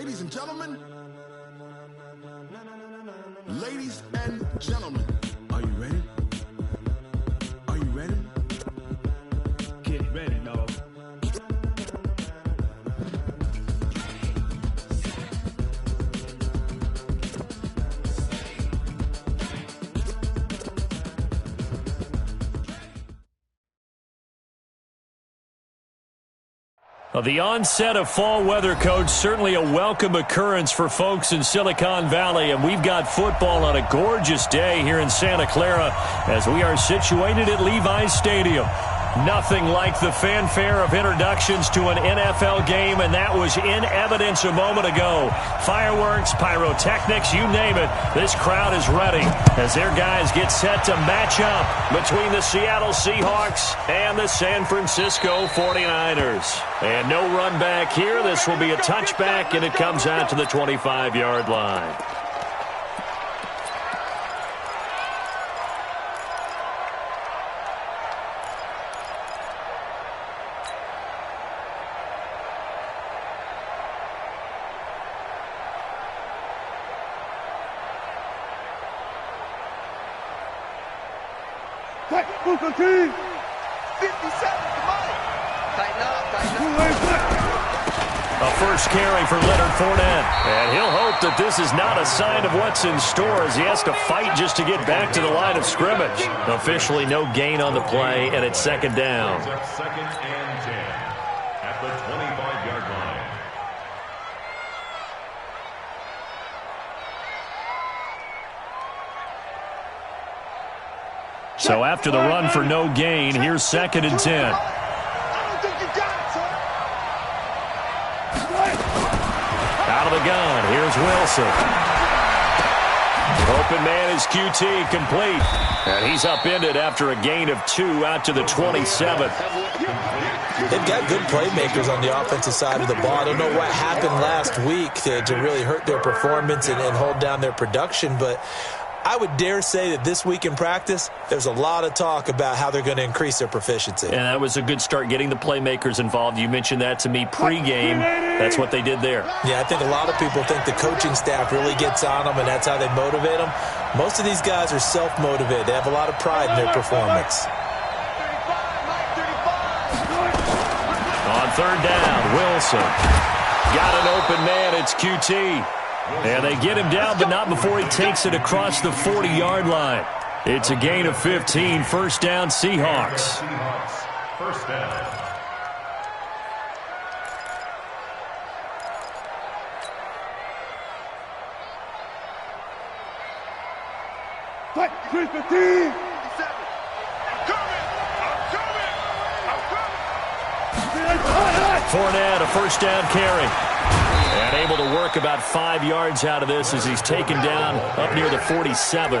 Ladies and gentlemen, ladies and gentlemen, are you ready? Are you ready? Get ready, dog. The onset of fall weather, Coach, certainly a welcome occurrence for folks in Silicon Valley, and we've got football on a gorgeous day here in Santa Clara as we are situated at Levi's Stadium. Nothing like the fanfare of introductions to an NFL game, and that was in evidence a moment ago. Fireworks, pyrotechnics, you name it. This crowd is ready as their guys get set to match up between the Seattle Seahawks and the San Francisco 49ers. And no run back here. This will be a touchback, and it comes out to the 25-yard line. A first carry for Leonard Fournette. And he'll hope that this is not a sign of what's in store as he has to fight just to get back to the line of scrimmage. Officially no gain on the play, and it's second down. Second and 10 at the 25-yard line. So after the run for no gain, here's second and 10. I don't think you got it, sir. Out of the gun, here's Wilson. Open man is QT, complete. And he's upended after a gain of 2 out to the 27. They've got good playmakers on the offensive side of the ball. I don't know what happened last week to really hurt their performance and hold down their production, but I would dare say that this week in practice, there's a lot of talk about how they're going to increase their proficiency. And that was a good start getting the playmakers involved. You mentioned that to me pregame. That's what they did there. Yeah, I think a lot of people think the coaching staff really gets on them, and that's how they motivate them. Most of these guys are self-motivated. They have a lot of pride in their performance. On third down, Wilson. Got an open man. It's QT. And they get him down, but not before he takes it across the 40-yard line. It's a gain of 15. First down, Seahawks. First down. Fournette, a first down carry. And able to work about 5 yards out of this as he's taken down up near the 47.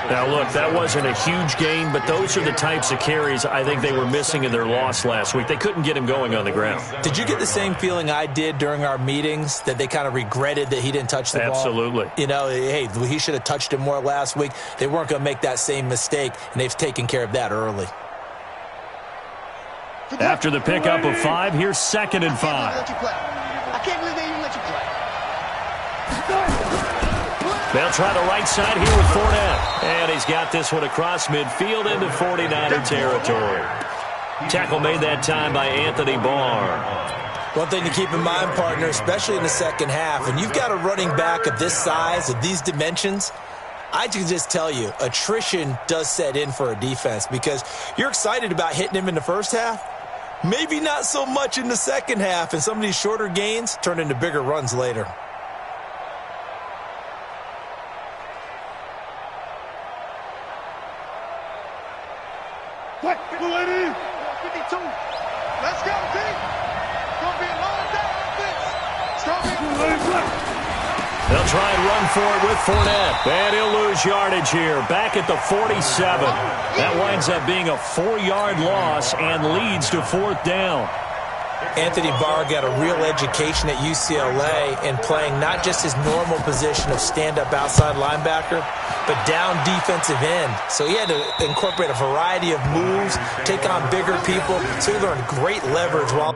Now, look, that wasn't a huge gain, but those are the types of carries I think they were missing in their loss last week. They couldn't get him going on the ground. Did you get the same feeling I did during our meetings, that they kind of regretted that he didn't touch the ball? Absolutely. You know, hey, he should have touched it more last week. They weren't going to make that same mistake, and they've taken care of that early. After the pickup of 5, here's second and 5. I can't believe they even let you play. They'll try the right side here with Fournette. And he's got this one across midfield into 49er territory. Tackle made that time by Anthony Barr. One thing to keep in mind, partner, especially in the second half, when you've got a running back of this size, of these dimensions, I can just tell you, attrition does set in for a defense because you're excited about hitting him in the first half. Maybe not so much in the second half, and some of these shorter gains turn into bigger runs later. What? 52. Let's go, T. It's going to be a long day like this. It's going to be a long day. They'll try and run for it with Fournette. And he'll lose yardage here. Back at the 47. That winds up being a 4-yard loss and leads to fourth down. Anthony Barr got a real education at UCLA in playing not just his normal position of stand-up outside linebacker, but down defensive end. So he had to incorporate a variety of moves, take on bigger people. So he learned great leverage while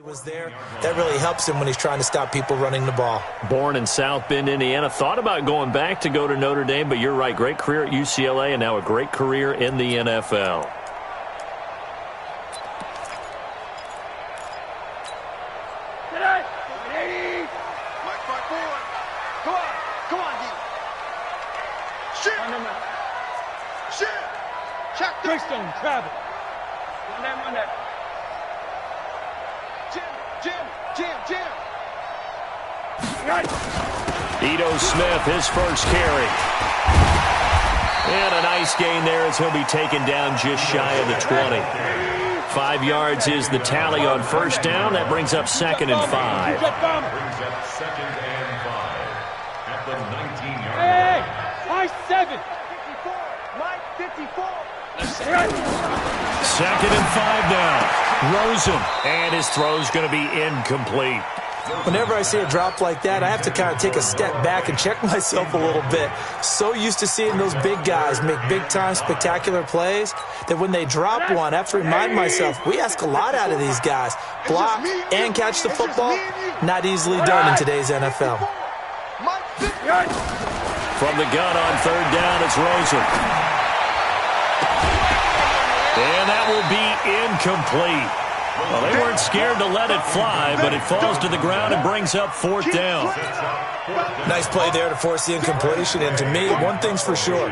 Was there. That really helps him when he's trying to stop people running the ball. Born in South Bend, Indiana. Thought about going back to go to Notre Dame, but you're right. Great career at UCLA and now a great career in the NFL. Greystone, travel. Run that. Jim. Ito Smith, his first carry. And a nice gain there as he'll be taken down just shy of the 20. 5 yards is the tally on first down. That brings up 2nd and 5. Brings up 2nd and 5 at the 19-yard line. Hey, my 7. 54. My 54. 2nd and 5 now. Rosen, and his throw's going to be incomplete. Whenever I see a drop like that, I have to kind of take a step back and check myself a little bit. So used to seeing those big guys make big-time spectacular plays that when they drop one, I have to remind myself, we ask a lot out of these guys. Block and catch the football, not easily done in today's NFL. From the gun on 3rd down, it's Rosen. And that will be incomplete. Well, they weren't scared to let it fly, but it falls to the ground and brings up 4th down. Nice play there to force the incompletion. And to me, one thing's for sure.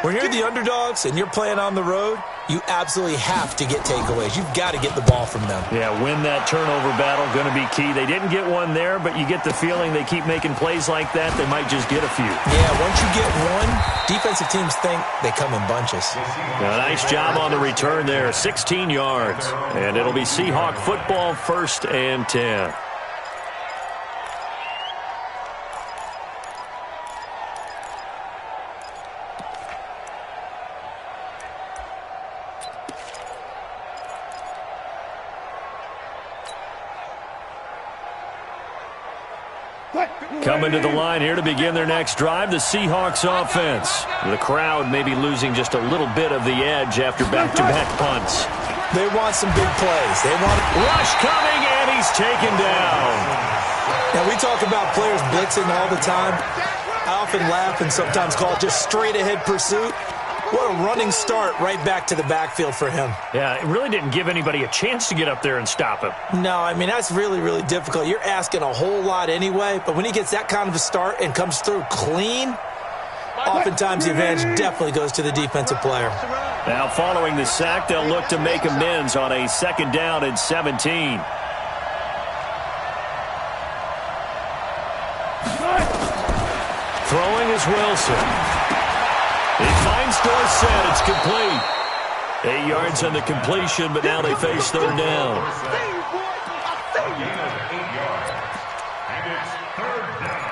When you're the underdogs and you're playing on the road, you absolutely have to get takeaways. You've got to get the ball from them. Yeah, win that turnover battle, going to be key. They didn't get one there, but you get the feeling they keep making plays like that, they might just get a few. Yeah, once you get one, defensive teams think they come in bunches. Yeah, nice job on the return there, 16 yards. And it'll be Seahawk football, 1st and 10. Coming to the line here to begin their next drive, the Seahawks offense. The crowd may be losing just a little bit of the edge after back-to-back punts. They want some big plays. They want rush coming, and he's taken down. Now, we talk about players blitzing all the time. I often laugh and sometimes call it just straight-ahead pursuit. What a running start right back to the backfield for him. Yeah, it really didn't give anybody a chance to get up there and stop him. No, I mean, that's really, really difficult. You're asking a whole lot anyway, but when he gets that kind of a start and comes through clean, oftentimes the advantage definitely goes to the defensive player. Now, following the sack, they'll look to make amends on a 2nd down and 17. Throwing is Wilson. He finds Dorsett. It's complete. 8 yards on the completion, but now they face 3rd down. A gain of 8 yards, and it's 3rd down.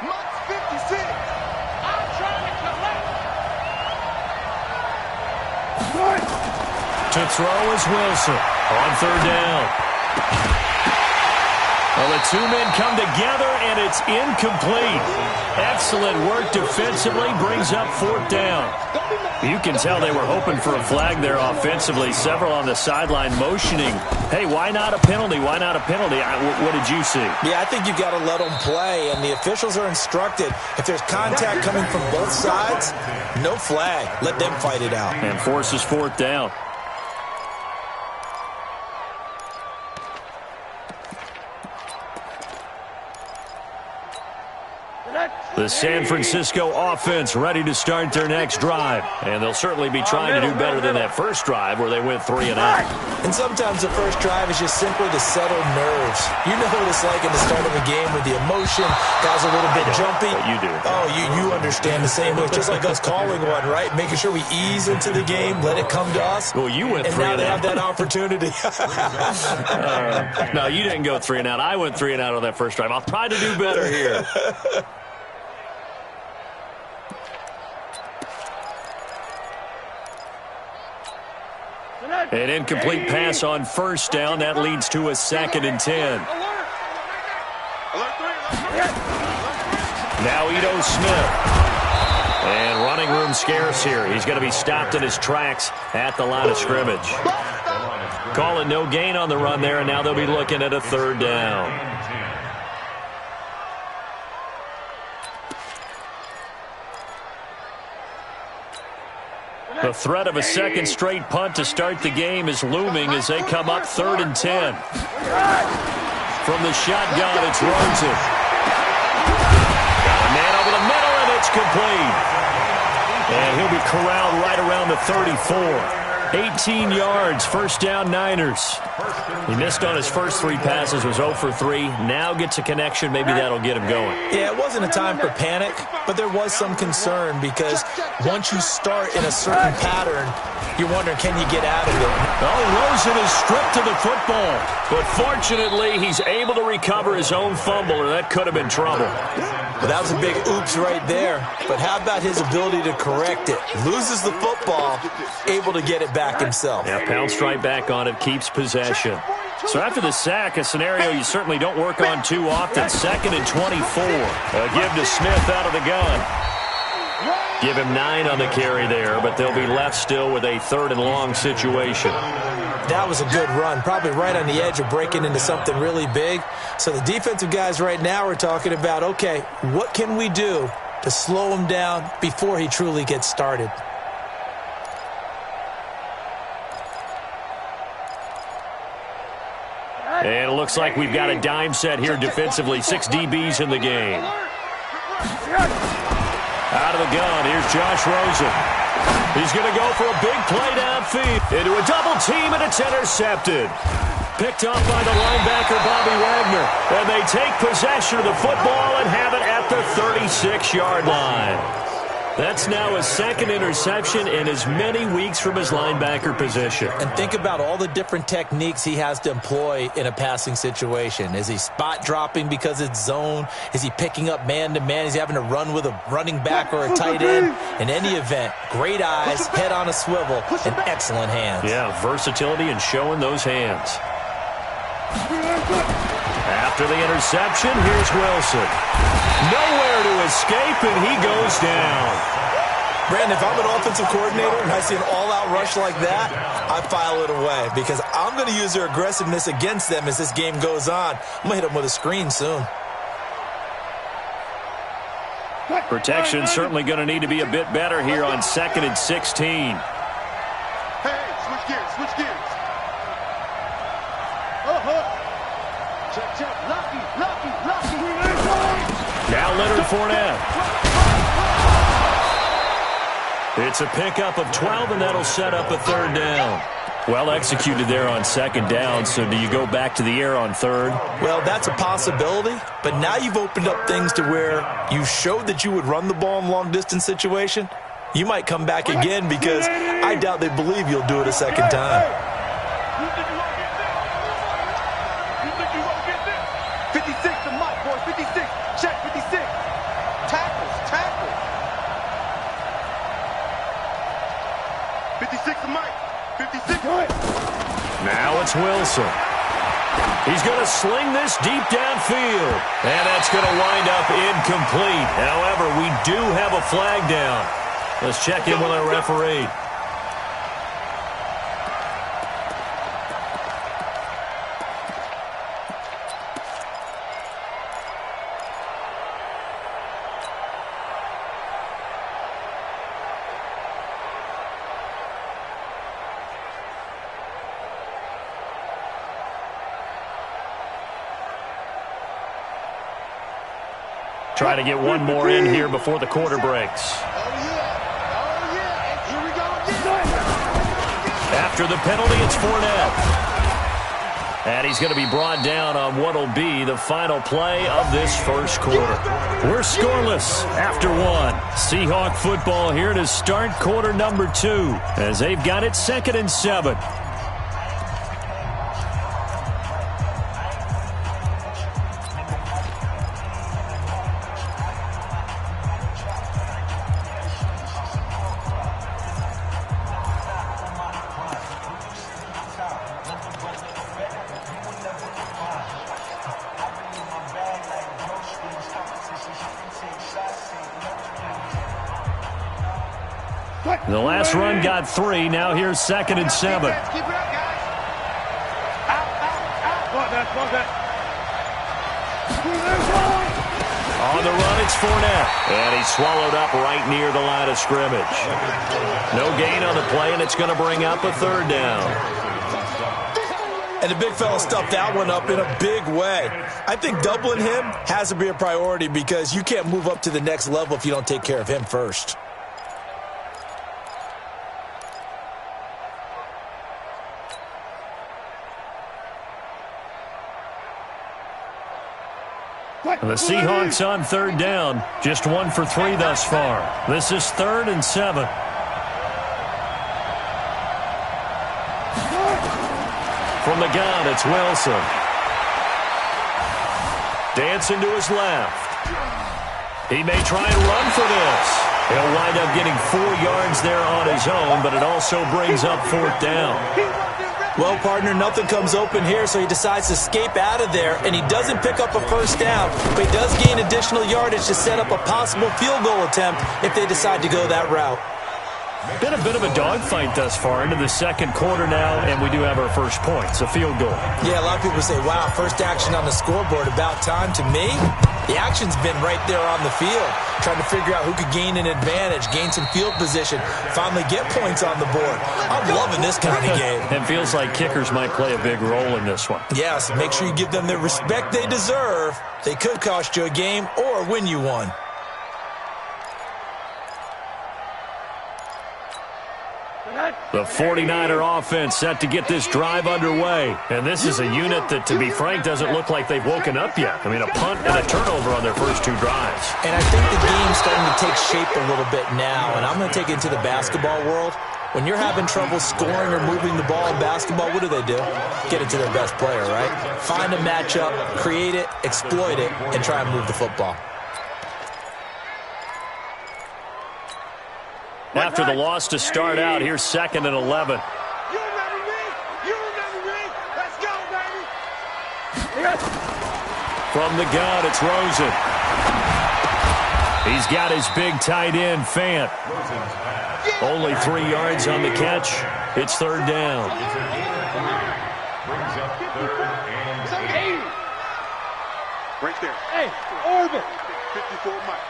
Much 56. I'm trying to collect. To throw is Wilson on 3rd down. Well, the two men come together, and it's incomplete. Excellent work defensively, brings up 4th down. You can tell they were hoping for a flag there offensively. Several on the sideline motioning, hey, why not a penalty? Why not a penalty? What did you see? Yeah, I think you've got to let them play, and the officials are instructed. If there's contact coming from both sides, no flag. Let them fight it out. And forces 4th down. The San Francisco offense ready to start their next drive. And they'll certainly be trying to do better than that first drive where they went 3 and out. And sometimes the first drive is just simply to settle nerves. You know what it's like at the start of a game with the emotion, guys are a little bit jumpy. You do. Oh, you understand the same way. Just like us calling one, right? Making sure we ease into the game, let it come to us. Well, you went 3 and out. And now they have that opportunity. No, you didn't go 3 and out. I went 3 and out on that first drive. I'll try to do better here. An incomplete pass on first down. That leads to a 2nd and 10. Now Ito Smith. And running room scarce here. He's going to be stopped in his tracks at the line of scrimmage. Call it no gain on the run there, and now they'll be looking at a 3rd down. The threat of a second straight punt to start the game is looming as they come up 3rd and 10. From the shotgun, it's Rosen. Got a man over the middle, and it's complete. And he'll be corralled right around the 34. 18 yards, 1st down Niners. He missed on his first 3 passes, was 0 for 3. Now gets a connection. Maybe that'll get him going. Yeah, it wasn't a time for panic, but there was some concern because once you start in a certain pattern, you're wondering, can you get out of it? Oh, Rosen is stripped to the football. But fortunately, he's able to recover his own fumble, or that could have been trouble. Well, that was a big oops right there. But how about his ability to correct it? Loses the football, able to get it back himself. Yeah, pounced right back on it, keeps possession. So after the sack, a scenario you certainly don't work on too often. 2nd and 24. A give to Smith out of the gun. Give him 9 on the carry there, but they'll be left still with a 3rd and long situation. That was a good run, probably right on the edge of breaking into something really big. So the defensive guys right now are talking about, okay, what can we do to slow him down before he truly gets started? And it looks like we've got a dime set here defensively. 6 DBs in the game. Out of the gun, here's Josh Rosen. He's going to go for a big play downfield. Into a double team, and it's intercepted. Picked off by the linebacker, Bobby Wagner. And they take possession of the football and have it at the 36-yard line. That's now his 2nd interception in as many weeks from his linebacker position. And think about all the different techniques he has to employ in a passing situation. Is he spot dropping because it's zone? Is he picking up man-to-man? Is he having to run with a running back or a tight end? In any event, great eyes, head on a swivel, and excellent hands. Yeah, versatility and showing those hands. After the interception, here's Wilson. Nowhere to escape, and he goes down. Brandon, if I'm an offensive coordinator and I see an all-out rush like that, I file it away because I'm going to use their aggressiveness against them as this game goes on. I'm going to hit them with a screen soon. Protection certainly going to need to be a bit better here on 2nd and 16. Hey, switch gears, switch gears. Check. Lucky. Now Leonard Fournette. It's a pickup of 12, and that'll set up a 3rd down. Well executed there on 2nd down, so do you go back to the air on 3rd? Well, that's a possibility, but now you've opened up things to where you showed that you would run the ball in long-distance situation. You might come back again because I doubt they believe you'll do it a 2nd time. 56 to Mike, boys. 56. Check, 56. Tackles. 56 to Mike. 56. Now it's Wilson. He's going to sling this deep downfield. And that's going to wind up incomplete. However, we do have a flag down. Let's check in with our referee. Try to get one more in here before the quarter breaks. Here we go again. After the penalty, it's Fournette. And he's going to be brought down on what will be the final play of this first quarter. We're scoreless after 1. Seahawk football here to start quarter number 2 as they've got it 2nd and 7. The last run got 3. Now here's 2nd and 7. Keep it up, guys. Out. On the run, it's Fournette. And he's swallowed up right near the line of scrimmage. No gain on the play, and it's going to bring up a 3rd down. And the big fella stuffed that one up in a big way. I think doubling him has to be a priority because you can't move up to the next level if you don't take care of him first. The Seahawks on 3rd down. Just 1 for 3 thus far. This is 3rd and 7. From the gun, it's Wilson. Dancing to his left. He may try and run for this. He'll wind up getting 4 yards there on his own, but it also brings up 4th down. Well, partner, nothing comes open here, so he decides to escape out of there, and he doesn't pick up a 1st down, but he does gain additional yardage to set up a possible field goal attempt if they decide to go that route. Been a bit of a dogfight thus far into the 2nd quarter now, and we do have our first points, a field goal. Yeah, a lot of people say, wow, first action on the scoreboard, about time. To me, the action's been right there on the field, trying to figure out who could gain an advantage, gain some field position, finally get points on the board. I'm loving this kind of game. It feels like kickers might play a big role in this one. Yes, make sure you give them the respect they deserve. They could cost you a game or win you one. The 49er offense set to get this drive underway. And this is a unit that, to be frank, doesn't look like they've woken up yet. I mean, a punt and a turnover on their first 2 drives. And I think the game's starting to take shape a little bit now. And I'm going to take it into the basketball world. When you're having trouble scoring or moving the ball in basketball, what do? Get it to their best player, right? Find a matchup, create it, exploit it, and try and move the football. After the loss to start out, here's 2nd and 11. You remember me? You remember me? Let's go, baby. From the gun, it's Rosen. He's got his big tight end, Fant. Only 3 yards on the catch. It's 3rd down. Brings up 3rd and 8. Right there. Hey, Orbit. 54 Mike.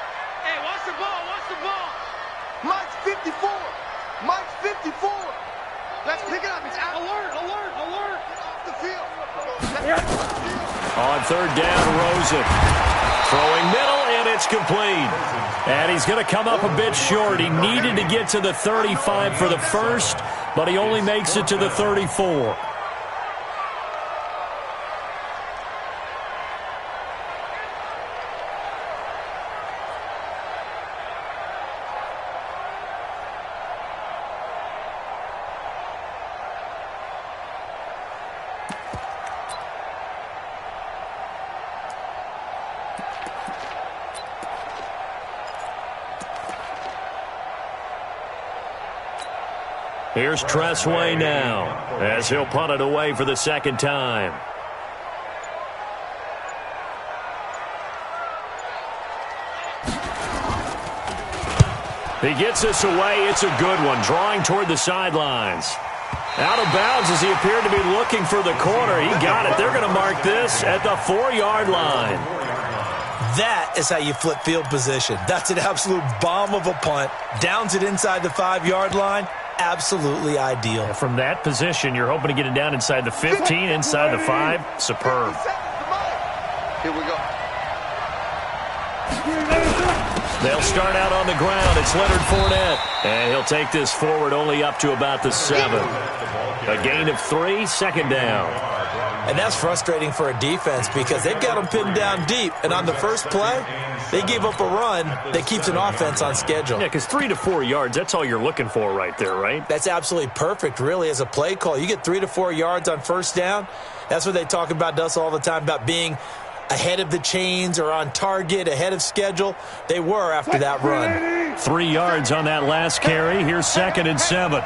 Hey, watch the ball. Watch the ball. Mike's 54. Mike's 54. Let's pick it up. It's out. Alert. Off the field. On 3rd down, Rosen. Throwing middle, and it's complete. And he's going to come up a bit short. He needed to get to the 35 for the first, but he only makes it to the 34. Here's Tressway now, as he'll punt it away for the 2nd time. He gets this away. It's a good one, drawing toward the sidelines. Out of bounds as he appeared to be looking for the corner. He got it. They're going to mark this at the 4-yard line. That is how you flip field position. That's an absolute bomb of a punt. Downs it inside the 5-yard line. Absolutely ideal. From that position, you're hoping to get it down inside the 15, inside the 5. Superb. Here we go. They'll start out on the ground. It's Leonard Fournette. And he'll take this forward only up to about the 7. A gain of 3, 2nd down. And that's frustrating for a defense because they've got them pinned down deep. And on the first play, they gave up a run that keeps an offense on schedule. Yeah, because 3 to 4 yards, that's all you're looking for right there, right? That's absolutely perfect, really, as a play call. You get 3 to 4 yards on first down. That's what they talk about us all the time, about being ahead of the chains or on target, ahead of schedule. They were after that run. 3 yards on that last carry. Here's 2nd and 7.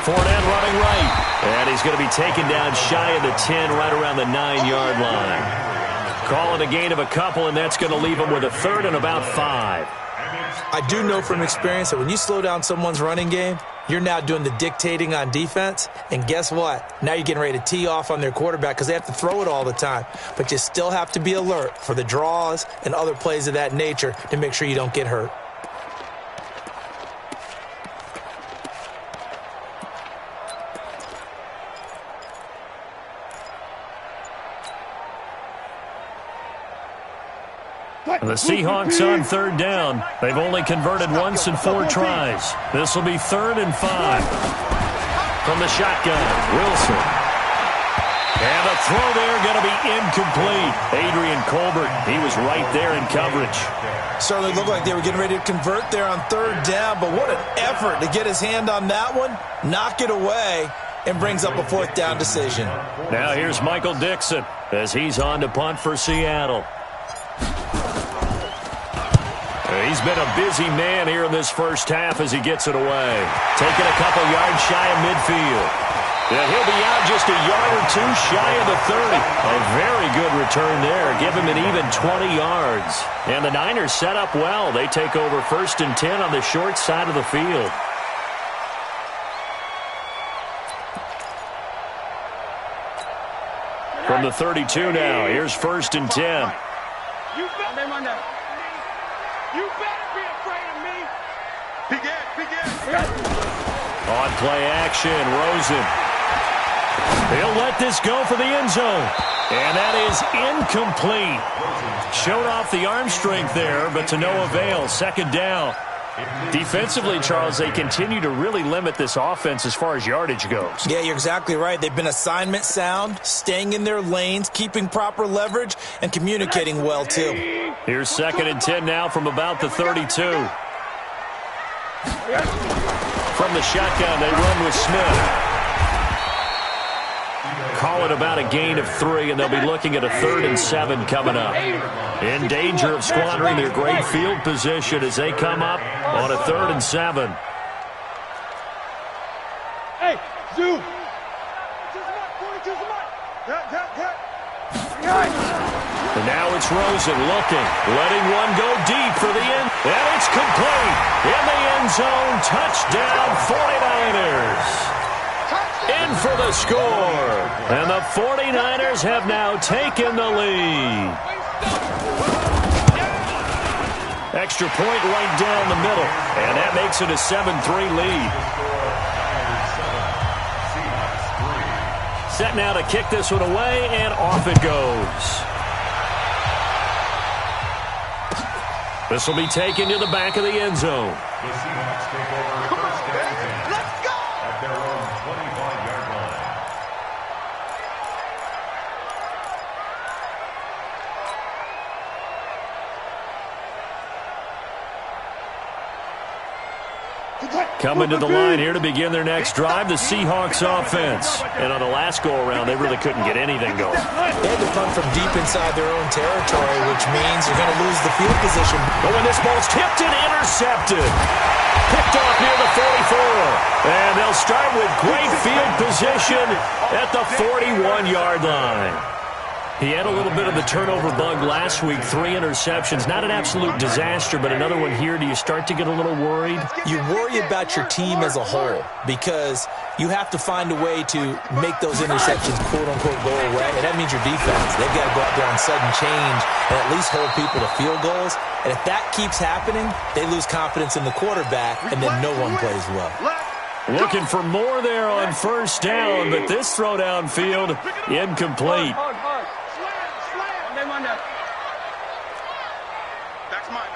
Fournette running right. And he's going to be taken down shy of the 10, right around the 9-yard line. Call it a gain of a couple, and that's going to leave him with a 3rd and about 5. And it's I do know from experience that when you slow down someone's running game, you're now doing the dictating on defense. And guess what? Now you're getting ready to tee off on their quarterback because they have to throw it all the time. But you still have to be alert for the draws and other plays of that nature to make sure you don't get hurt. The Seahawks on third down. They've only converted once in 4 tries. This will be 3rd and 5. From the shotgun, Wilson. And the throw there going to be incomplete. Adrian Colbert, he was right there in coverage. Certainly looked like they were getting ready to convert there on 3rd down, but what an effort to get his hand on that one, knock it away, and brings up a 4th down decision. Now here's Michael Dixon as he's on to punt for Seattle. He's been a busy man here in this first half as he gets it away. Taking a couple yards shy of midfield. Yeah, he'll be out just a yard or 2 shy of the 30. A very good return there. Give him an even 20 yards. And the Niners set up well. They take over 1st and 10 on the short side of the field. From the 32 now, here's 1st and 10. You better be afraid of me. Begin. On play action, Rosen. He'll let this go for the end zone. And that is incomplete. Showed off the arm strength there, but to no avail. 2nd down. Defensively, Charles, they continue to really limit this offense as far as yardage goes. Yeah, you're exactly right. They've been assignment sound, staying in their lanes, keeping proper leverage, and communicating well, too. Here's 2nd and 10 now from about the 32. From the shotgun, they run with Smith. Call it about a gain of 3, and they'll be looking at a 3rd and 7 coming up. In danger of squandering their great field position as they come up on a 3rd and 7. Hey, Zoo. And now it's Rosen looking, letting one go deep for the end. And it's complete. In the end zone, touchdown 49ers. In for the score. And the 49ers have now taken the lead. Extra point right down the middle. And that makes it a 7-3 lead. Set now to kick this one away, and off it goes. This will be taken to the back of the end zone. The Seahawks take over 1st and 10 at their own 25-yard line. Coming to the line here to begin their next drive, the Seahawks offense. And on the last go-around, they really couldn't get anything going. They had to punt from deep inside their own territory, which means you're going to lose the field position. But when this ball's tipped and intercepted, picked off near the 44. And they'll start with great field position at the 41-yard line. He had a little bit of the turnover bug last week, 3 interceptions. Not an absolute disaster, but another one here. Do you start to get a little worried? You worry about your team as a whole because you have to find a way to make those interceptions, quote-unquote, go away, and that means your defense. They've got to go out there on sudden change and at least hold people to field goals. And if that keeps happening, they lose confidence in the quarterback, and then no one plays well. Looking for more there on 1st down, but this throw downfield incomplete. That's mine.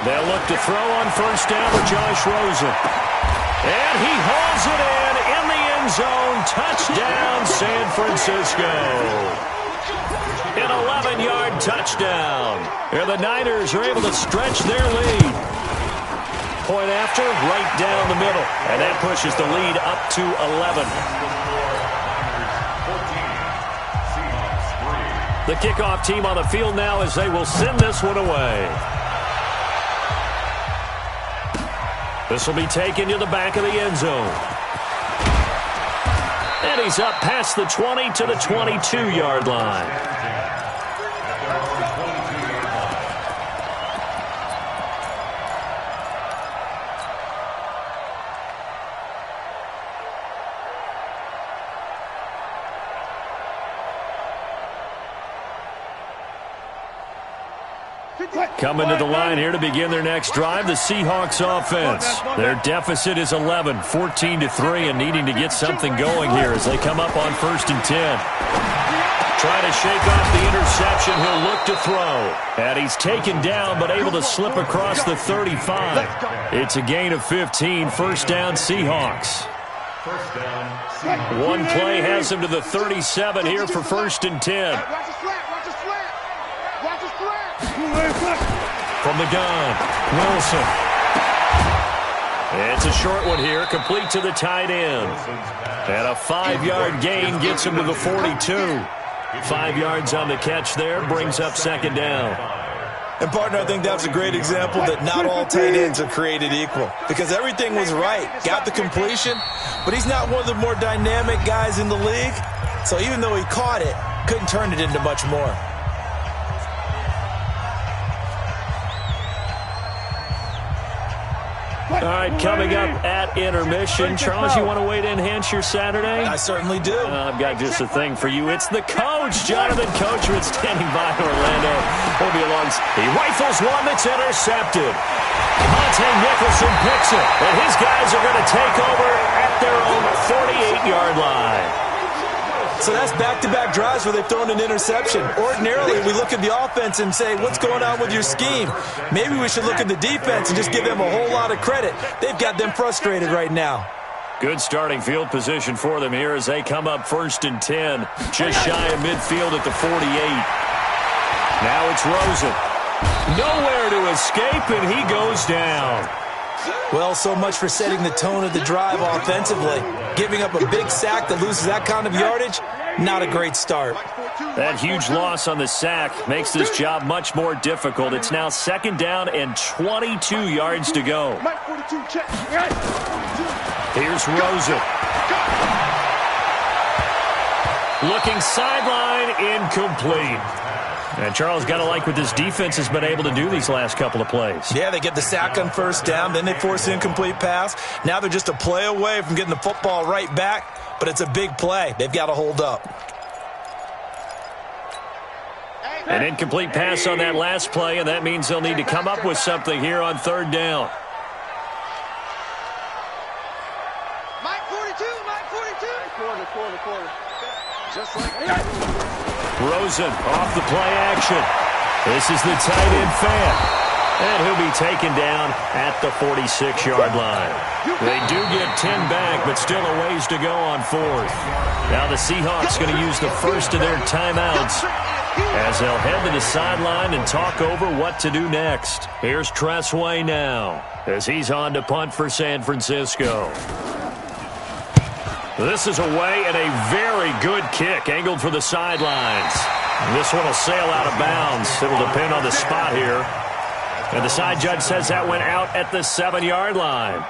They'll look to throw on 1st down with Josh Rosen. And he hauls it in the end zone. Touchdown, San Francisco. An 11-yard touchdown. And the Niners are able to stretch their lead. Point after, right down the middle. And that pushes the lead up to 11. The kickoff team on the field now as they will send this one away. This will be taken to the back of the end zone. And he's up past the 20 to the 22-yard line. Coming to the line here to begin their next drive, the Seahawks offense. Their deficit is 11, 14-3, and needing to get something going here as they come up on 1st and 10. Trying to shake off the interception, he'll look to throw. And he's taken down, but able to slip across the 35. It's a gain of 15, 1st down Seahawks. One play has him to the 37 here for 1st and 10. From the gun, Wilson. It's a short one here, complete to the tight end. And a 5-yard gain gets him to the 42. 5 yards on the catch there, brings up 2nd down. And, partner, I think that's a great example that not all tight ends are created equal. Because everything was right. Got the completion, but he's not one of the more dynamic guys in the league. So even though he caught it, couldn't turn it into much more. All right, coming up at intermission. Charles, you want to wait to enhance your Saturday? I certainly do. I've got just a thing for you. It's the coach, Jonathan Coachman, standing by Orlando. He'll be along. He rifles one that's intercepted. Monte Nicholson picks it, and his guys are going to take over at their own 48-yard line. So that's back-to-back drives where they've thrown an interception. Ordinarily, we look at the offense and say, what's going on with your scheme? Maybe we should look at the defense and just give them a whole lot of credit. They've got them frustrated right now. Good starting field position for them here as they come up 1st and 10. Just shy of midfield at the 48. Now it's Rosen. Nowhere to escape, and he goes down. Well, so much for setting the tone of the drive offensively. Giving up a big sack that loses that kind of yardage, not a great start. That huge loss on the sack makes this job much more difficult. It's now 2nd down and 22 yards to go. Here's Rosen. Looking sideline, incomplete. And Charles, got to like what this defense has been able to do these last couple of plays. Yeah, they get the sack on 1st down, then they force an incomplete pass. Now they're just a play away from getting the football right back, but it's a big play. They've got to hold up. An incomplete pass on that last play, and that means they'll need to come up with something here on 3rd down. Mike 42, Mike 42. Quarter. Just like that. Rosen off the play action. This is the tight end fan. And he'll be taken down at the 46-yard line. They do get 10 back, but still a ways to go on 4th. Now the Seahawks going to use the first of their timeouts as they'll head to the sideline and talk over what to do next. Here's Tressway now as he's on to punt for San Francisco. This is away and a very good kick angled for the sidelines. This one will sail out of bounds. It'll depend on the spot here. And the side judge says that went out at the 7-yard line.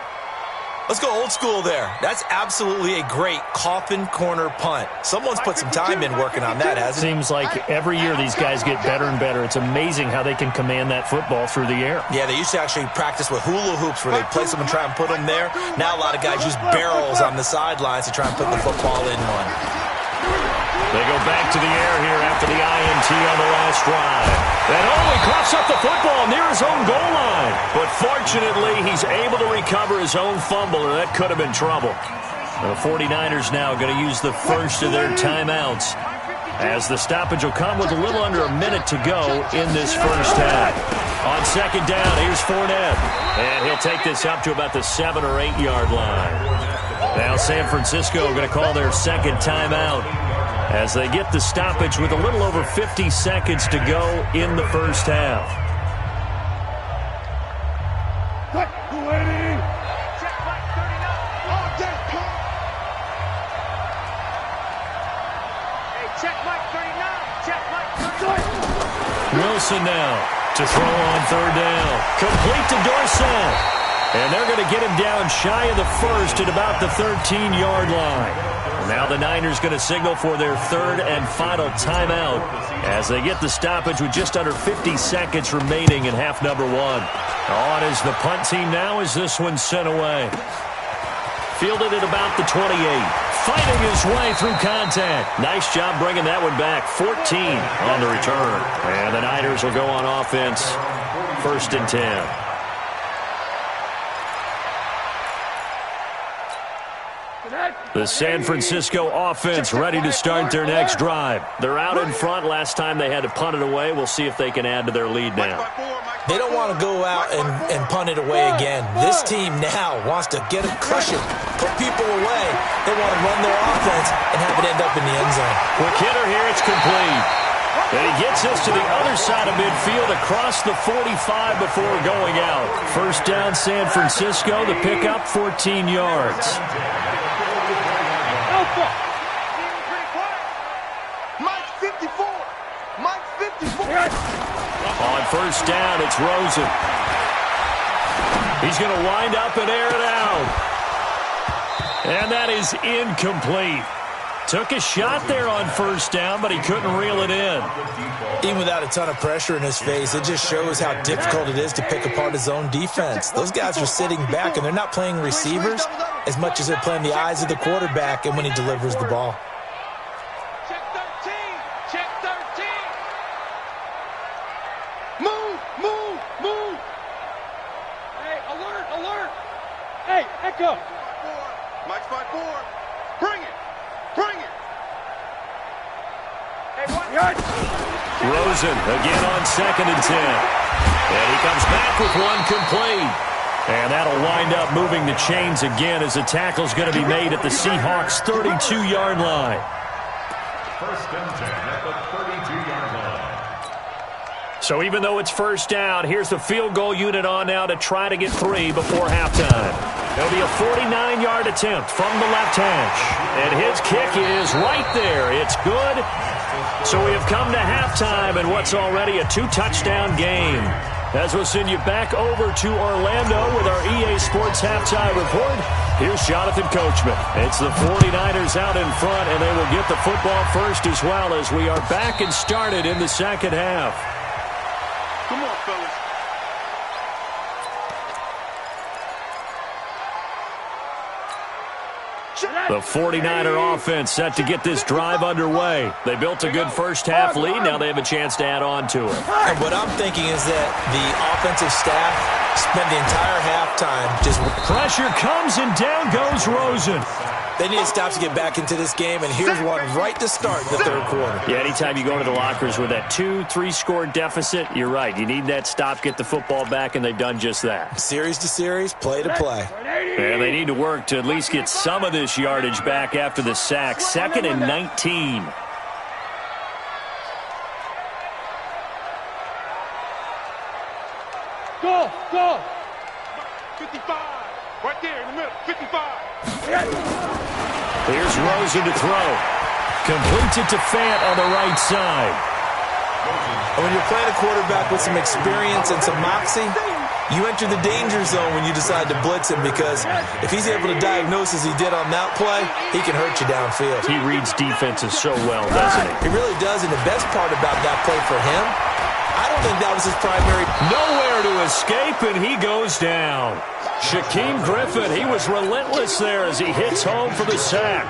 Let's go old school there. That's absolutely a great coffin corner punt. Someone's put some time in working on that, hasn't it? Seems like every year these guys get better and better. It's amazing how they can command that football through the air. Yeah, they used to actually practice with hula hoops where they place them and try and put them there. Now a lot of guys use barrels on the sidelines to try and put the football in one. They go back to the air here after the INT on the last drive. And he coughs up the football near his own goal line. But fortunately, he's able to recover his own fumble, and that could have been trouble. The 49ers now going to use the first of their timeouts, as the stoppage will come with a little under a minute to go in this first half. On 2nd down, here's Fournette. And he'll take this up to about the 7 or 8 yard line. Now San Francisco going to call their 2nd timeout, as they get the stoppage with a little over 50 seconds to go in the first half. Wilson now to throw on 3rd down. Complete to Dorsett. And they're going to get him down shy of the first at about the 13-yard line. Now the Niners going to signal for their third and final timeout as they get the stoppage with just under 50 seconds remaining in half number one. On is the punt team now as this one's sent away. Fielded at about the 28. Fighting his way through contact. Nice job bringing that one back. 14 on the return. And the Niners will go on offense. 1st and 10. The San Francisco offense ready to start their next drive. They're out in front. Last time they had to punt it away. We'll see if they can add to their lead now. They don't want to go out and punt it away again. This team now wants to get it, crush it, put people away. They want to run their offense and have it end up in the end zone. Quick hitter here. It's complete. And he gets us to the other side of midfield across the 45 before going out. First down, San Francisco. The pickup, 14 yards. Mike's 54. Mike's 54. On first down, it's Rosen. He's going to wind up and air it out. And that is incomplete. Took a shot there on first down, but he couldn't reel it in. Even without a ton of pressure in his face, it just shows how difficult it is to pick apart his own defense. Those guys are sitting back, and they're not playing receivers as much as they're playing the eyes of the quarterback and when he delivers the ball. Check 13. Check 13. Move, move, move. Hey, alert, alert. Hey, echo. Mike's 5-4. Bring it. Bring it. Hey, what? Rosen again on 2nd and 10. And he comes back with one complete. And that'll wind up moving the chains again as the tackle's going to be made at the Seahawks' 32-yard line. 1st and 10 at the 32-yard line. So even though it's first down, here's the field goal unit on now to try to get 3 before halftime. It'll be a 49-yard attempt from the left hash. And his kick is right there. It's good. So we have come to halftime in what's already a 2-touchdown game. As we'll send you back over to Orlando with our EA Sports Halftime Report, here's Jonathan Coachman. It's the 49ers out in front, and they will get the football first as well as we are back and started in the second half. Come on, fellas. The 49er offense set to get this drive underway. They built a good first half lead. Now they have a chance to add on to it. And what I'm thinking is that the offensive staff spent the entire halftime just... Pressure comes and down goes Rosen. They need to stop to get back into this game, and here's one right to start the third quarter. Yeah, anytime you go into the lockers with that 2-3 score deficit, you're right. You need that stop, get the football back, and they've done just that. Series to series, play to play. And they need to work to at least get some of this yardage back after the sack. 2nd and 19. Go, go. 55. Right there in the middle. 55. Here's Rosen to throw. Completes it to Fant on the right side. When you're playing a quarterback with some experience and some moxie, you enter the danger zone when you decide to blitz him, because if he's able to diagnose as he did on that play, he can hurt you downfield. He reads defenses so well, doesn't he? He really does, and the best part about that play for him, I don't think that was his primary. Nowhere to escape, and he goes down. Shaquem Griffin, he was relentless there as he hits home for the sack.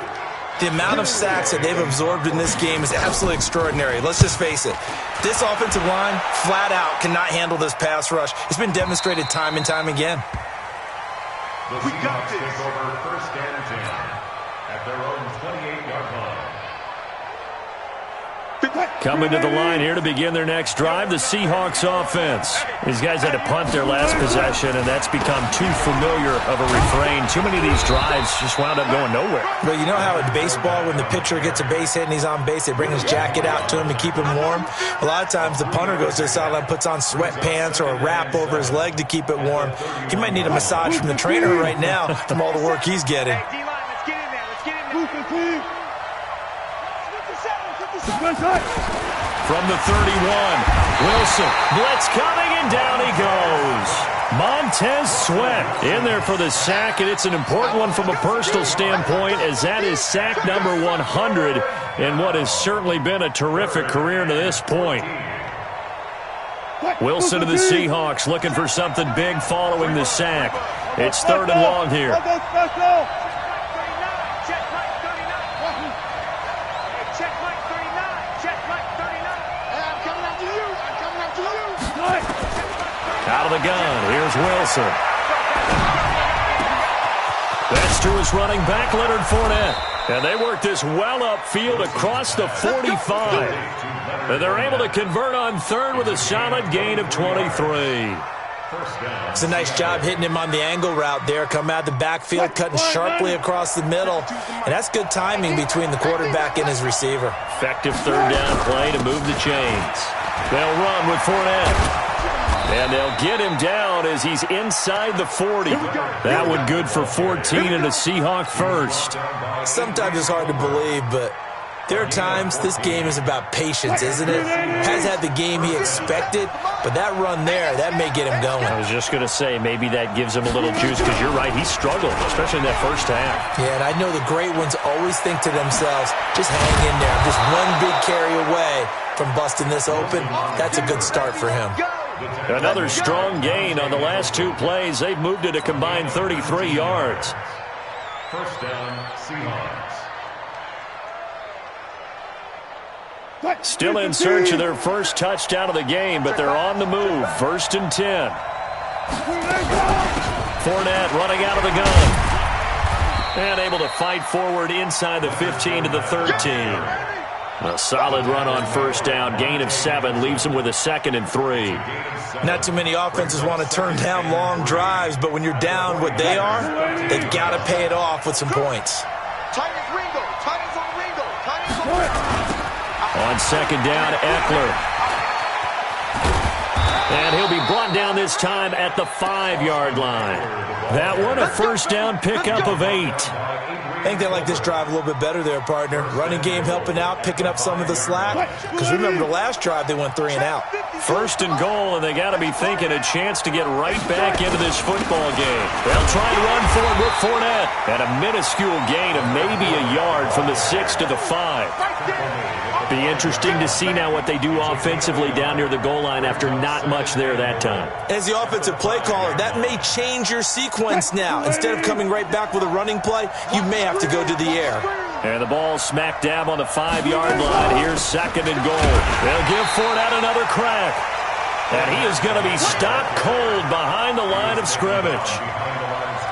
The amount of sacks that they've absorbed in this game is absolutely extraordinary. Let's just face it. This offensive line, flat out, cannot handle this pass rush. It's been demonstrated time and time again. The Seahawks take over 1st and 10 at their own 28-yard line. Coming to the line here to begin their next drive, the Seahawks offense. These guys had to punt their last possession, and that's become too familiar of a refrain. Too many of these drives just wound up going nowhere. But you know how in baseball, when the pitcher gets a base hit and he's on base, they bring his jacket out to him to keep him warm? A lot of times the punter goes to the sideline, puts on sweatpants or a wrap over his leg to keep it warm. He might need a massage from the trainer right now from all the work he's getting. Hey, D-line, let's get in there. Let's get in there. Move, From the 31, Wilson, blitz coming, and down he goes. Montez Sweat in there for the sack, and it's an important one from a personal standpoint, as that is sack number 100 in what has certainly been a terrific career to this point. Wilson of the Seahawks looking for something big following the sack. It's 3rd and long here. Out of the gun, here's Wilson. That's to his running back, Leonard Fournette. And they work this well upfield across the 45. And they're able to convert on 3rd with a solid gain of 23. It's a nice job hitting him on the angle route there. Come out of the backfield, cutting sharply across the middle. And that's good timing between the quarterback and his receiver. Effective 3rd down play to move the chains. They'll run with Fournette. And they'll get him down as he's inside the 40. That one good for 14 and a Seahawk first. Sometimes it's hard to believe, but there are times this game is about patience, isn't it? Has had the game he expected, but that run there, that may get him going. I was just going to say, maybe that gives him a little juice, because you're right, he struggled, especially in that first half. Yeah, and I know the great ones always think to themselves, just hang in there. Just one big carry away from busting this open. That's a good start for him. Another strong gain on the last 2 plays. They've moved it a combined 33 yards. First down, Seahawks. Still in search of their first touchdown of the game, but they're on the move. 1st and 10. Fournette running out of the gun. And able to fight forward inside the 15 to the 13. A solid run on 1st down. Gain of 7 leaves them with a 2nd and 3. Not too many offenses want to turn down long drives, but when you're down what they are, they've got to pay it off with some points. On 2nd down, Eckler. And he'll be brought down this time at the 5-yard line. That one a 1st down pickup of 8. I think they like this drive a little bit better there, partner. Running game helping out, picking up some of the slack. Because remember, the last drive they went 3 and out. 1st and goal, and they got to be thinking a chance to get right back into this football game. They'll try and run for it with Fournette. And a minuscule gain of maybe a yard from the 6 to the 5. Be interesting to see now what they do offensively down near the goal line after not much there that time. As the offensive play caller, that may change your sequence now. Instead of coming right back with a running play, you may have to go to the air. And the ball smack dab on the 5-yard line. Here's 2nd and goal. They'll give Fournette another crack. And he is going to be stopped cold behind the line of scrimmage.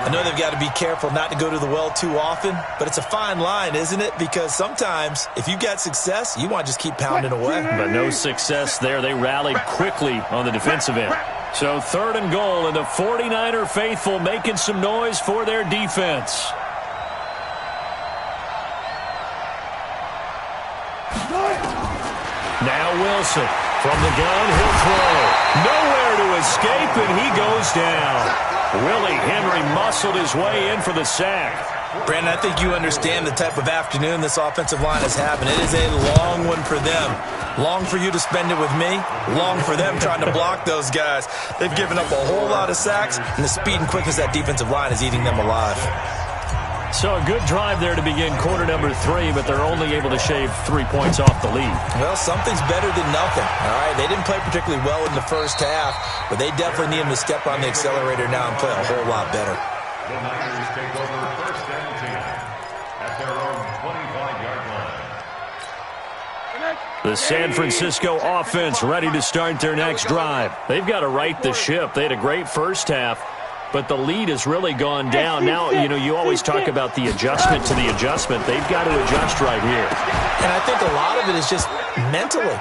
I know they've got to be careful not to go to the well too often, but it's a fine line, isn't it? Because sometimes, if you've got success, you want to just keep pounding away. But no success there. They rallied quickly on the defensive end. So 3rd and goal, and the 49er faithful making some noise for their defense. Now Wilson from the gun, he'll throw. Nowhere to escape, and he goes down. Willie Henry muscled his way in for the sack. Brandon, I think you understand the type of afternoon this offensive line is having. It is a long one for them. Long for you to spend it with me. Long for them trying to block those guys. They've given up a whole lot of sacks, and the speed and quickness of that defensive line is eating them alive. So a good drive there to begin quarter number 3, but they're only able to shave 3 points off the lead. Well, something's better than nothing. All right, they didn't play particularly well in the first half, but they definitely need them to step on the accelerator now and play a whole lot better. The Niners take over 1st and 10 at their own 25-yard line. The San Francisco offense ready to start their next drive. They've got to right the ship. They had a great first half, but the lead has really gone down. Now, you always talk about the adjustment to the adjustment. They've got to adjust right here. And I think a lot of it is just mentally.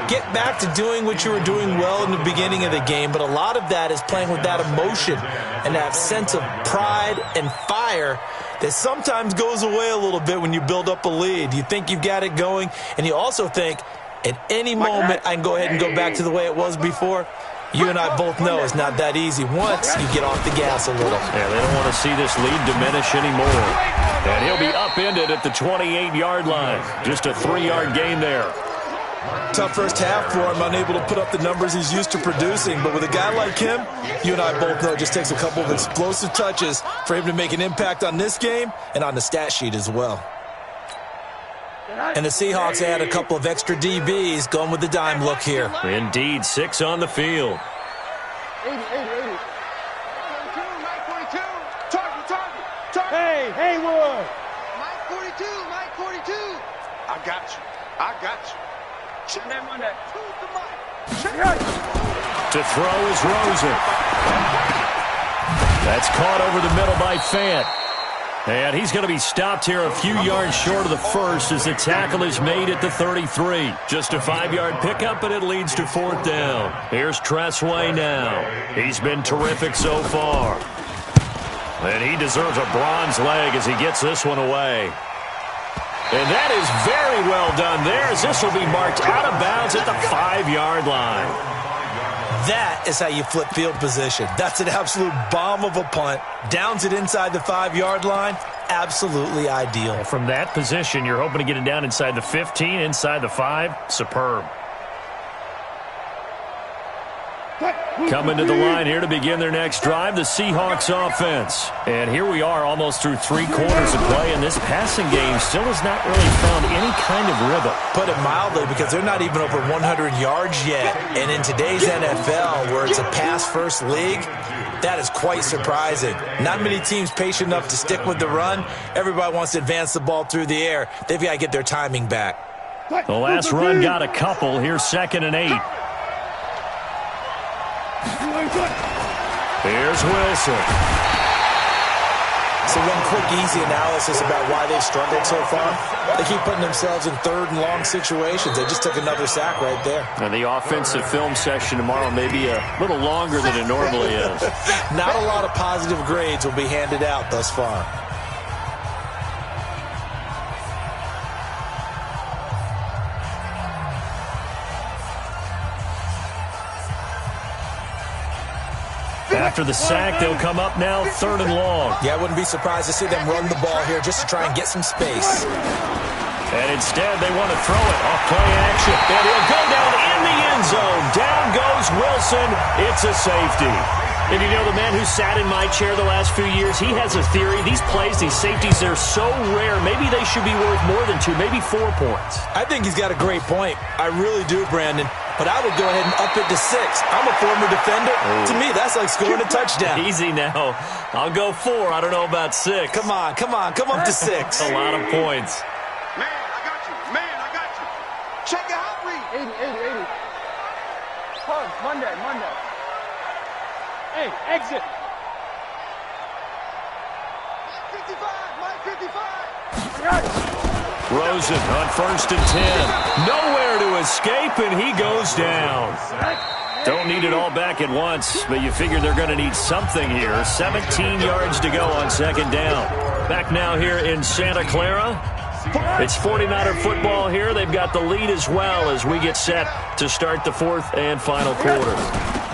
Get back to doing what you were doing well in the beginning of the game, but a lot of that is playing with that emotion and that sense of pride and fire that sometimes goes away a little bit when you build up a lead. You think you've got it going, and you also think, at any moment I can go ahead and go back to the way it was before. You and I both know it's not that easy once you get off the gas a little. Yeah, they don't want to see this lead diminish anymore. And he'll be upended at the 28-yard line. Just a 3-yard gain there. Tough first half for him, unable to put up the numbers he's used to producing. But with a guy like him, you and I both know it just takes a couple of explosive touches for him to make an impact on this game and on the stat sheet as well. And the Seahawks add a couple of extra DBs going with the dime look here. Indeed, 6 on the field. 80. 42, 42. Target. Hey, Haywood. Mike 42. I got you. Check that one that. To throw is Rosen. That's caught over the middle by Fant. And he's going to be stopped here a few yards short of the first as the tackle is made at the 33. Just a 5-yard pickup, but it leads to 4th down. Here's Tressway now. He's been terrific so far. And he deserves a bronze leg as he gets this one away. And that is very well done there as this will be marked out of bounds at the 5-yard line. That is how you flip field position. That's an absolute bomb of a punt. Downs it inside the 5-yard line. Absolutely ideal. From that position, you're hoping to get it down inside the 15, inside the 5. Superb. Coming to the line here to begin their next drive, the Seahawks offense. And here we are almost through 3 quarters of play, and this passing game still has not really found any kind of rhythm. Put it mildly, because they're not even over 100 yards yet. And in today's NFL, where it's a pass-first league, that is quite surprising. Not many teams patient enough to stick with the run. Everybody wants to advance the ball through the air. They've got to get their timing back. The last run got a couple. Here's 2nd and 8. Here's Wilson. So one quick, easy analysis about why they've struggled so far. They keep putting themselves in 3rd and long situations. They just took another sack right there. And the offensive film session tomorrow may be a little longer than it normally is. Not a lot of positive grades will be handed out thus far. After the sack, they'll come up now 3rd and long. Yeah, I wouldn't be surprised to see them run the ball here just to try and get some space. And instead, they want to throw it off play action. And he'll go down in the end zone. Down goes Wilson. It's a safety. And you know, the man who sat in my chair the last few years, he has a theory. These plays, these safeties, they're so rare. Maybe they should be worth more than 2, maybe 4 points. I think he's got a great point. I really do, Brandon. But I would go ahead and up it to 6. I'm a former defender. Oh. To me, that's like scoring a touchdown. Easy now. I'll go 4. I don't know about 6. Come on. Come up to 6. A lot of points. Man, I got you. Check your hot read. 80. Pug, Monday. Hey, exit. Mike 55. Rosen on 1st and 10. Nowhere to escape, and he goes down. Don't need it all back at once, but you figure they're going to need something here. 17 yards to go on 2nd down. Back now here in Santa Clara. It's 49er football here. They've got the lead as well as we get set to start the 4th and final quarter.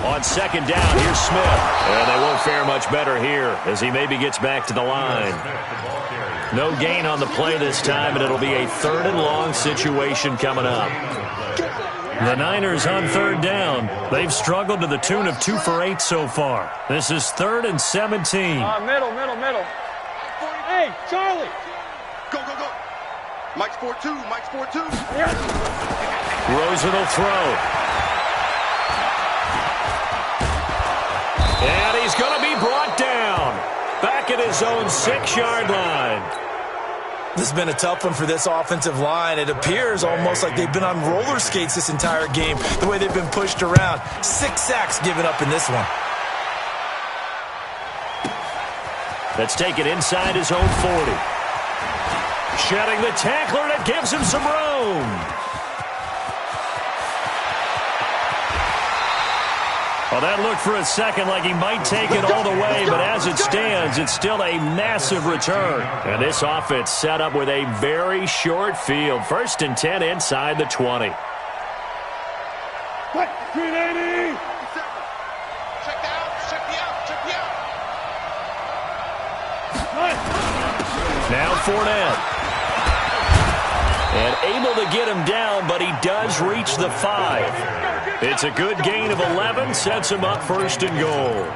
On 2nd down, here's Smith. And they won't fare much better here as he maybe gets back to the line. No gain on the play this time, and it'll be a 3rd and long situation coming up. The Niners on 3rd down. They've struggled to the tune of 2 for 8 so far. This is 3rd and 17. Middle. Hey, Charlie. Go. Mike's 4-2. Rosen will throw. And he's going to be brought down. Back at his own 6-yard line. This has been a tough one for this offensive line. It appears almost like they've been on roller skates this entire game, the way they've been pushed around. 6 sacks given up in this one. Let's take it inside his own 40. Shedding the tackler, and it gives him some room. Well, that looked for a second like he might take it all the way, but as it stands, it's still a massive return. And this offense set up with a very short field. 1st and 10 inside the 20. 380. Check the out. Now Fournette. And able to get him down, but he does reach the 5. It's a good gain of 11, sets him up 1st and goal.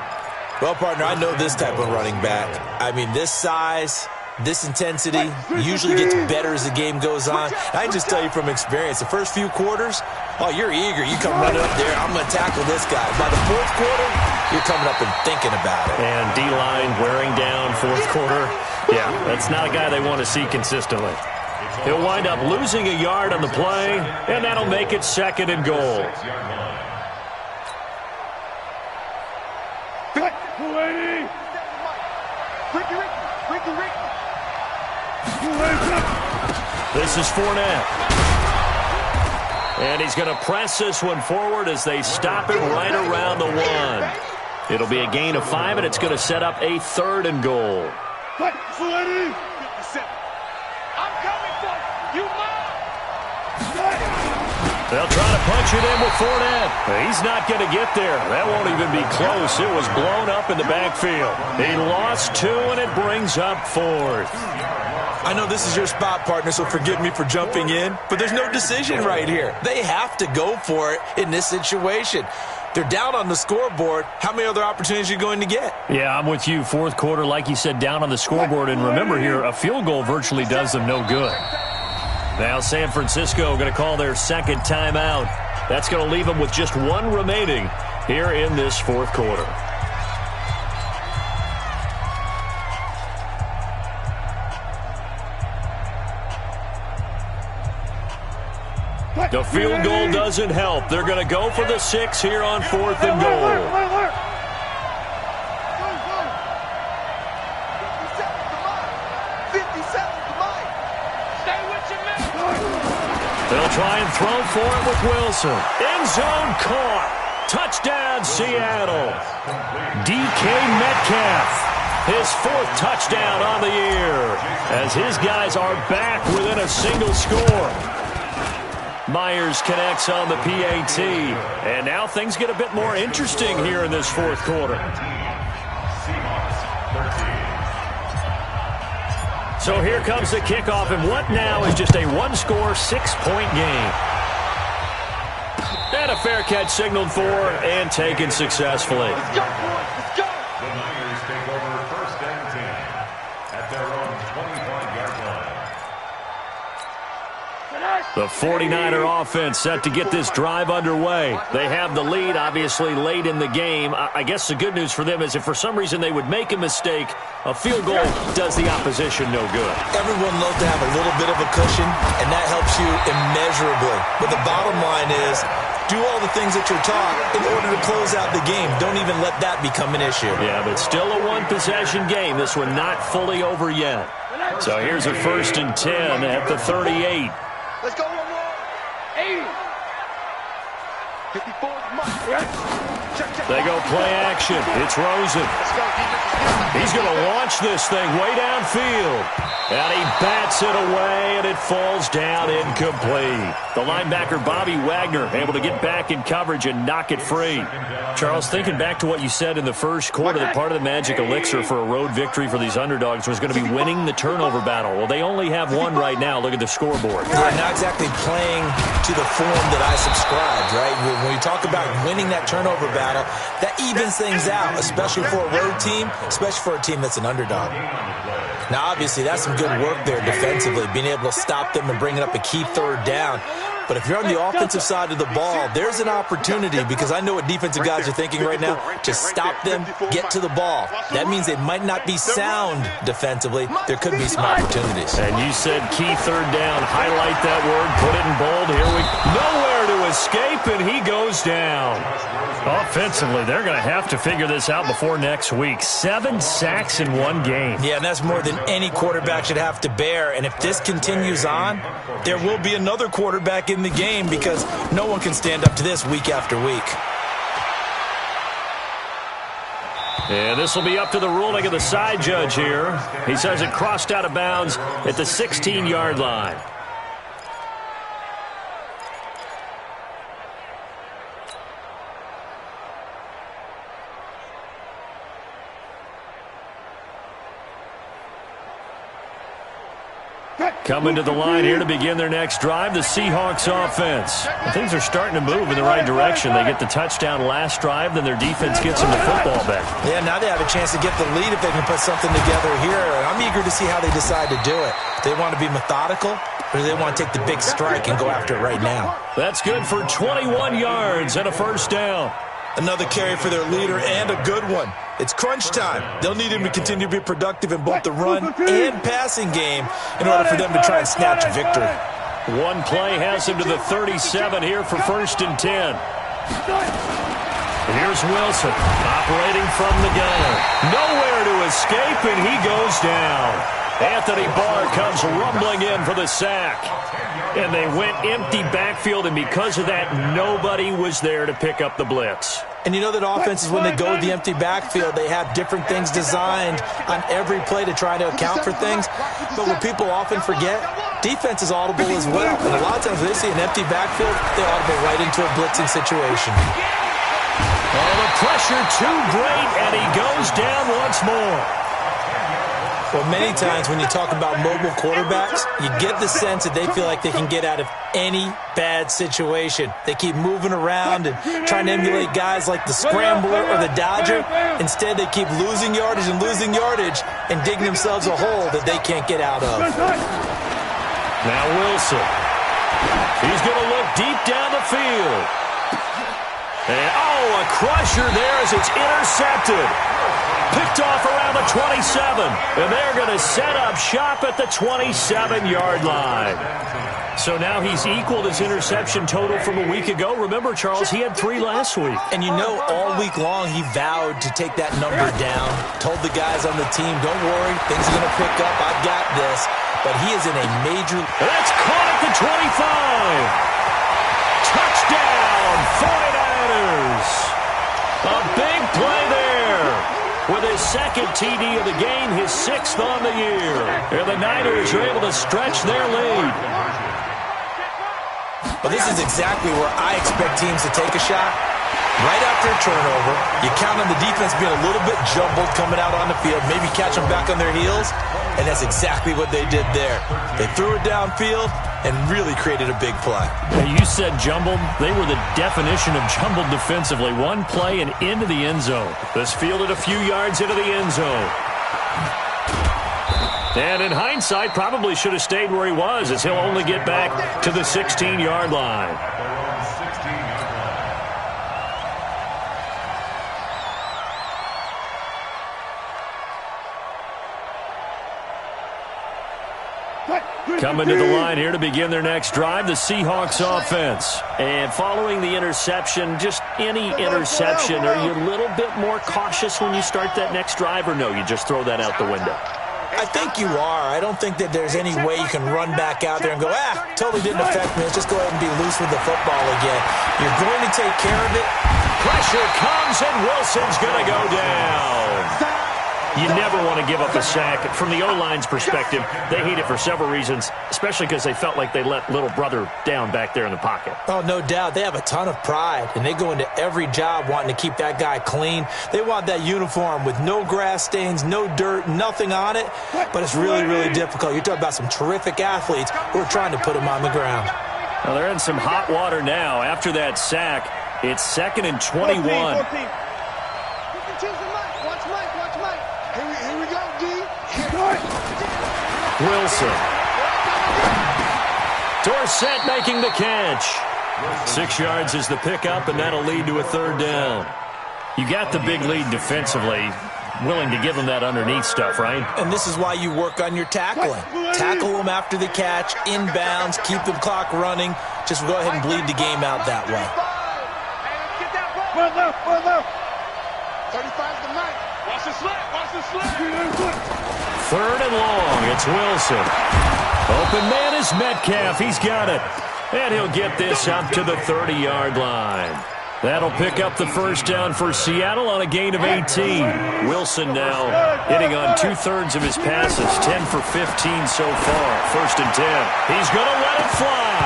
Well, partner, I know this type of running back. I mean, this size, this intensity usually gets better as the game goes on. I can just tell you from experience, the first few quarters, oh, you're eager. You come running up there, I'm going to tackle this guy. By the 4th quarter, you're coming up and thinking about it. And D-line wearing down 4th quarter. Yeah, that's not a guy they want to see consistently. He'll wind up losing a yard on the play, and that'll make it 2nd and goal. This is Fournette. And he's going to press this one forward as they stop him right around the 1. It'll be a gain of 5, and it's going to set up a 3rd and goal. They'll try to punch it in with Fournette. He's not going to get there. That won't even be close. It was blown up in the backfield. He lost 2, and it brings up 4th. I know this is your spot, partner, so forgive me for jumping in, but there's no decision right here. They have to go for it in this situation. They're down on the scoreboard. How many other opportunities are you going to get? Yeah, I'm with you. 4th quarter, like you said, down on the scoreboard. And remember here, a field goal virtually does them no good. Now San Francisco going to call their 2nd timeout. That's going to leave them with just 1 remaining here in this 4th quarter. The field goal doesn't help. They're going to go for the 6 here on 4th and goal. They'll try and throw for it with Wilson. End zone caught. Touchdown, Seattle. DK Metcalf, his 4th touchdown on the year, as his guys are back within a single score. Myers connects on the PAT, and now things get a bit more interesting here in this 4th quarter. So here comes the kickoff, and what now is just a 1-score, 6-point game. And a fair catch signaled for and taken successfully. Let's go, boys. Let's go. The Niners take over 1st and 10 at their own 25-yard line. The 49er offense set to get this drive underway. They have the lead, obviously, late in the game. I guess the good news for them is if for some reason they would make a mistake, a field goal does the opposition no good. Everyone loves to have a little bit of a cushion, and that helps you immeasurably. But the bottom line is, do all the things that you're taught in order to close out the game. Don't even let that become an issue. Yeah, but still a 1-possession game. This one not fully over yet. So here's a 1st and 10 at the 38. Let's go, 80. 54 Mike. They go play action. It's Rosen. He's going to launch this thing way downfield. And he bats it away, and it falls down incomplete. The linebacker, Bobby Wagner, able to get back in coverage and knock it free. Charles, thinking back to what you said in the 1st quarter, that part of the magic elixir for a road victory for these underdogs was going to be winning the turnover battle. Well, they only have 1 right now. Look at the scoreboard. Yeah, not exactly playing to the form that I subscribed, right? When you talk about winning that turnover battle, that evens things out, especially for a road team, especially for a team that's an underdog. Now, obviously, that's some good work there defensively, being able to stop them and bringing up a key 3rd down. But if you're on the offensive side of the ball, there's an opportunity, because I know what defensive guys are thinking right now, to stop them, get to the ball. That means they might not be sound defensively. There could be some opportunities. And you said key 3rd down. Highlight that word. Put it in bold. Here we go. Nowhere to escape, and he goes down. Offensively, they're going to have to figure this out before next week. 7 sacks in 1 game. Yeah, and that's more than any quarterback should have to bear. And if this continues on, there will be another quarterback in the game, because no one can stand up to this week after week. And this will be up to the ruling of the side judge here. He says it crossed out of bounds at the 16-yard line. Coming to the line here to begin their next drive, the Seahawks offense. And things are starting to move in the right direction. They get the touchdown last drive, then their defense gets them the football back. Yeah, now they have a chance to get the lead if they can put something together here. And I'm eager to see how they decide to do it. Do they want to be methodical, or do they want to take the big strike and go after it right now? That's good for 21 yards and a first down. Another carry for their leader and a good one. It's crunch time. They'll need him to continue to be productive in both the run and passing game in order for them to try and snatch a victory. One play has him to the 37 here for 1st and 10. Here's Wilson operating from the gun. Nowhere to escape, and he goes down. Anthony Barr comes rumbling in for the sack. And they went empty backfield, and because of that, nobody was there to pick up the blitz. And you know that offenses, when they go with the empty backfield, they have different things designed on every play to try to account for things. But what people often forget, defense is audible as well. And a lot of times when they see an empty backfield, they audible right into a blitzing situation. Oh, the pressure too great, and he goes down once more. Well, many times when you talk about mobile quarterbacks, you get the sense that they feel like they can get out of any bad situation. They keep moving around and trying to emulate guys like the Scrambler or the Dodger. Instead, they keep losing yardage and digging themselves a hole that they can't get out of. Now Wilson. He's going to look deep down the field. And, oh, a crusher there as it's intercepted. Picked off around the 27. And they're going to set up shop at the 27-yard line. So now he's equaled his interception total from a week ago. Remember, Charles, he had 3 last week. And you know, all week long he vowed to take that number down. Told the guys on the team, don't worry, things are going to pick up. I've got this. But he is in a major... That's caught at the 25. Touchdown, 49ers. A big play there. With his second TD of the game, his 6th on the year. And the Niners are able to stretch their lead. But this is exactly where I expect teams to take a shot. Right after a turnover, you count on the defense being a little bit jumbled coming out on the field, maybe catch them back on their heels, and that's exactly what they did there. They threw it downfield and really created a big play. Now, you said jumbled. They were the definition of jumbled defensively. One play and into the end zone. This fielded a few yards into the end zone. And in hindsight, probably should have stayed where he was, as he'll only get back to the 16-yard line. Coming to the line here to begin their next drive, the Seahawks offense. And following the interception, just any interception, are you a little bit more cautious when you start that next drive, or no, you just throw that out the window? I think you are. I don't think that there's any way you can run back out there and go, totally didn't affect me. Let's just go ahead and be loose with the football again. You're going to take care of it. Pressure comes, and Wilson's going to go down. You never want to give up a sack. From the O-line's perspective, they hate it for several reasons, especially because they felt like they let little brother down back there in the pocket. Oh, no doubt. They have a ton of pride, and they go into every job wanting to keep that guy clean. They want that uniform with no grass stains, no dirt, nothing on it, but it's really, really difficult. You're talking about some terrific athletes who are trying to put him on the ground. Well, they're in some hot water now. After that sack, it's 2nd and 21. Wilson. Dorsett making the catch. 6 yards is the pickup, and that'll lead to a 3rd down. You got the big lead defensively. Willing to give them that underneath stuff, right? And this is why you work on your tackling. Tackle them after the catch, inbounds, keep the clock running. Just go ahead and bleed the game out that way. 35's the night. Watch the slip. Watch the slip. 3rd and long. It's Wilson. Open man is Metcalf. He's got it. And he'll get this up to the 30-yard line. That'll pick up the 1st down for Seattle on a gain of 18. Wilson now hitting on 2/3 of his passes, 10 for 15 so far. 1st and 10. He's going to let it fly.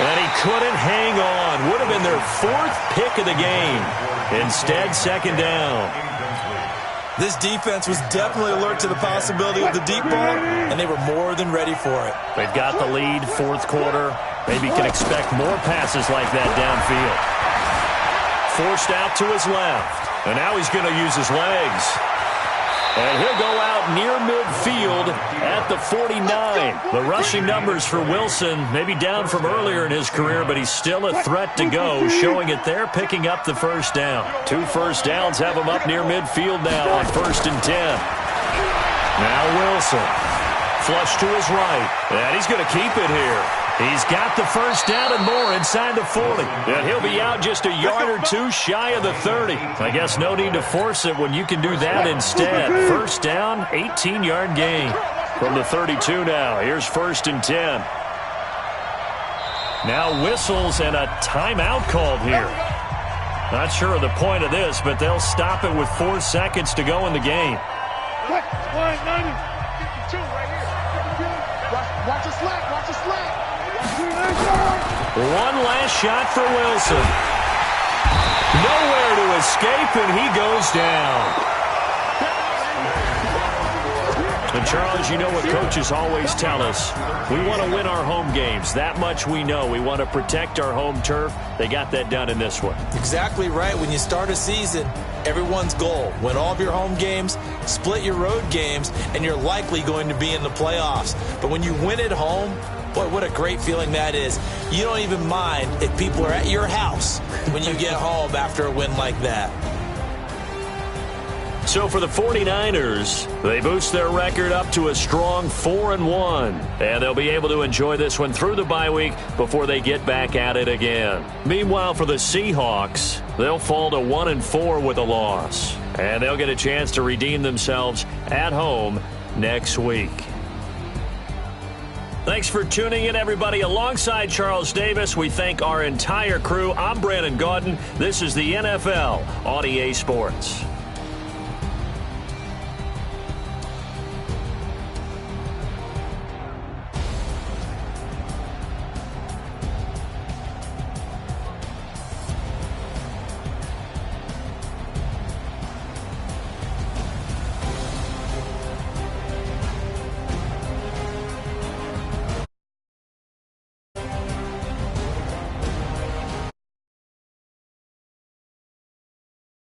And he couldn't hang on. Would have been their 4th pick of the game. Instead, 2nd down. This defense was definitely alert to the possibility of the deep ball, and they were more than ready for it. They've got the lead, fourth quarter. Maybe can expect more passes like that downfield. Forced out to his left, and now he's going to use his legs. And he'll go out near midfield at the 49. The rushing numbers for Wilson, maybe down from earlier in his career, but he's still a threat to go, showing it there, picking up the first down. 2 first downs have him up near midfield now on 1st and 10. Now Wilson, flush to his right, and he's going to keep it here. He's got the first down and more inside the 40. And he'll be out just a yard or 2 shy of the 30. I guess no need to force it when you can do that instead. First down, 18-yard gain. From the 32 now, here's 1st and 10. Now whistles and a timeout called here. Not sure of the point of this, but they'll stop it with 4 seconds to go in the game. Watch the slant, watch the slant. One last shot for Wilson. Nowhere to escape, and he goes down. And Charles, you know what coaches always tell us. We want to win our home games. That much we know. We want to protect our home turf. They got that done in this one. Exactly right. When you start a season, everyone's goal: win all of your home games, split your road games, and you're likely going to be in the playoffs. But when you win at home, boy, what a great feeling that is. You don't even mind if people are at your house when you get home after a win like that. So for the 49ers, they boost their record up to a strong 4-1. And they'll be able to enjoy this one through the bye week before they get back at it again. Meanwhile, for the Seahawks, they'll fall to 1-4 with a loss. And they'll get a chance to redeem themselves at home next week. Thanks for tuning in, everybody. Alongside Charles Davis, we thank our entire crew. I'm Brandon Gaudin. This is the NFL on EA Sports.